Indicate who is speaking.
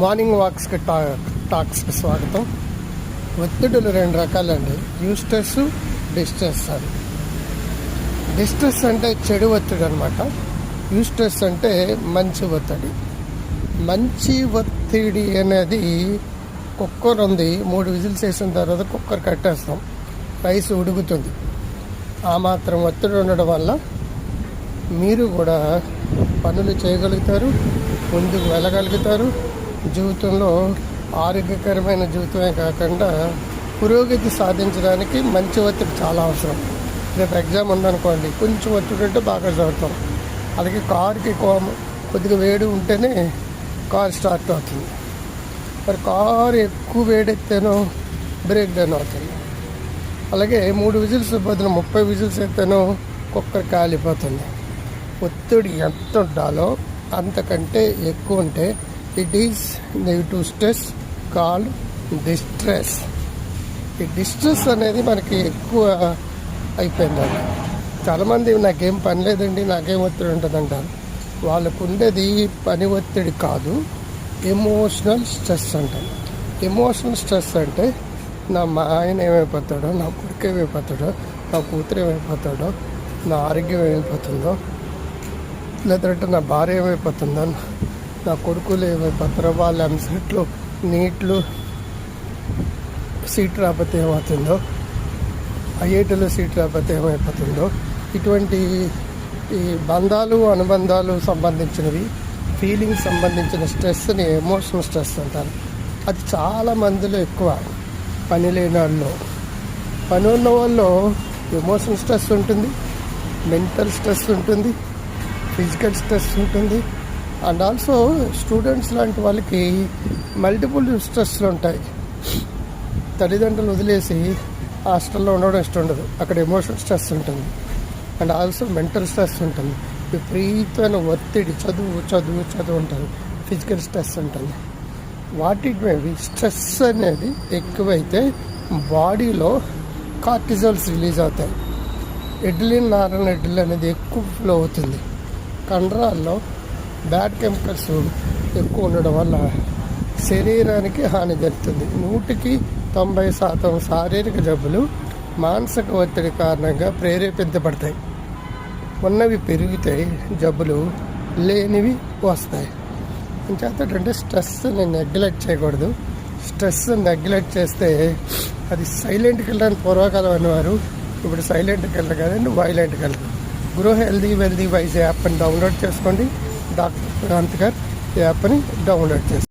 Speaker 1: Morning వాక్స్కి టాక్స్కి స్వాగతం. ఒత్తిడులు రెండు రకాలండి, యూస్ట్రెస్, డిస్ట్రెస్ అని. డిస్ట్రెస్ అంటే చెడు ఒత్తిడి అనమాట. యూస్ట్రెస్ అంటే మంచి ఒత్తిడి. మంచి ఒత్తిడి అనేది కుక్కర్ ఉంది, 3 విజిల్స్ వేసిన తర్వాత కుక్కర్ కట్టేస్తాం, రైస్ ఉడుకుతుంది. ఆ మాత్రం ఒత్తిడి ఉండడం వల్ల మీరు కూడా పనులు చేయగలుగుతారు, ముందుకు వెళ్ళగలుగుతారు. జీవితంలో ఆరోగ్యకరమైన జీవితమే కాకుండా పురోగతి సాధించడానికి మంచి ఒత్తిడి చాలా అవసరం. రేపు ఎగ్జామ్ ఉందనుకోండి, కొంచెం ఒత్తిడి ఉంటే బాగా చదువుతాం. అలాగే కారుకి కొద్దిగా వేడి ఉంటేనే కారు స్టార్ట్ అవుతుంది. మరి కారు ఎక్కువ వేడెత్తేనో బ్రేక్ డౌన్ అవుతుంది. అలాగే 3 విజిల్స్ బదులు 30 విజిల్స్ ఎత్తేనో కుక్కర్ కాలిపోతుంది. ఒత్తిడి ఎంత ఉండాలో అంతకంటే ఎక్కువ ఉంటే it is negative stress called distress. ఈ డిస్ట్రెస్ అనేది మనకి ఎక్కువ అయిపోయిందండి. చాలామంది నాకేం పని లేదండి, నాకేం ఒత్తిడి ఉంటుంది అంటారు. వాళ్ళకు ఉండేది పని ఒత్తిడి కాదు, ఎమోషనల్ స్ట్రెస్ అంటారు. ఎమోషనల్ స్ట్రెస్ అంటే నా ఆయన ఏమైపోతాడో, నా కొడుకు ఏమైపోతాడో, నా కూతురు ఏమైపోతాడో, నా ఆరోగ్యం ఏమైపోతుందో, లేదంటే నా భార్య ఏమైపోతుందో, నా కొడుకులు ఏమైపోతారో, వాళ్ళ ఎంసెట్లు నీట్లు సీట్ రాకపోతే ఏమవుతుందో, ఐఐటీలో సీట్ రాకపోతే ఏమైపోతుందో, ఇటువంటి ఈ బంధాలు అనుబంధాలు సంబంధించినవి, ఫీలింగ్స్ సంబంధించిన స్ట్రెస్ని ఎమోషనల్ స్ట్రెస్ అంటారు. అది చాలా మందిలో ఎక్కువ. పని లేని వాళ్ళు, పని ఉన్న వాళ్ళు ఎమోషనల్ స్ట్రెస్ ఉంటుంది, మెంటల్ స్ట్రెస్ ఉంటుంది, ఫిజికల్ స్ట్రెస్ ఉంటుంది. అండ్ ఆల్సో స్టూడెంట్స్ లాంటి వాళ్ళకి మల్టిపుల్ స్ట్రెస్లు ఉంటాయి. తల్లిదండ్రులు వదిలేసి హాస్టల్లో ఉండడం ఇష్టం ఉండదు, అక్కడ ఎమోషనల్ స్ట్రెస్ ఉంటుంది. అండ్ ఆల్సో మెంటల్ స్ట్రెస్ ఉంటుంది, విపరీతమైన ఒత్తిడి, చదువు ఉంటుంది, ఫిజికల్ స్ట్రెస్ ఉంటుంది. వాటికి స్ట్రెస్ అనేది ఎక్కువైతే బాడీలో కార్టిజాల్స్ రిలీజ్ అవుతాయి. ఎడ్రిలిన్, నారల్ ఎడ్రిలిన్ అనేది ఎక్కువ ఫ్లో అవుతుంది. కండరాల్లో బ్యాడ్ కెమికల్స్ ఎక్కువ ఉండడం వల్ల శరీరానికి హాని జరుగుతుంది. 190% శారీరక జబ్బులు మానసిక ఒత్తిడి కారణంగా ప్రేరేపించబడతాయి. ఉన్నవి పెరుగుతాయి, జబ్బులు లేనివి వస్తాయి. ఇంకేంటంటే స్ట్రెస్ని నెగ్లెక్ట్ చేయకూడదు. స్ట్రెస్ నెగ్లెక్ట్ చేస్తే అది సైలెంట్కి వెళ్ళడానికి పూర్వకాలం అనేవారు, ఇప్పుడు సైలెంట్కి వెళ్ళరు కదండి, వైలెంట్కి వెళ్ళరు. గ్రో హెల్దీ వెల్దీ వైజ్ యాప్ని డౌన్లోడ్ చేసుకోండి. డాక్టర్ క్రాంతికర్ యాప్ని డౌన్లోడ్ చేసుకోండి.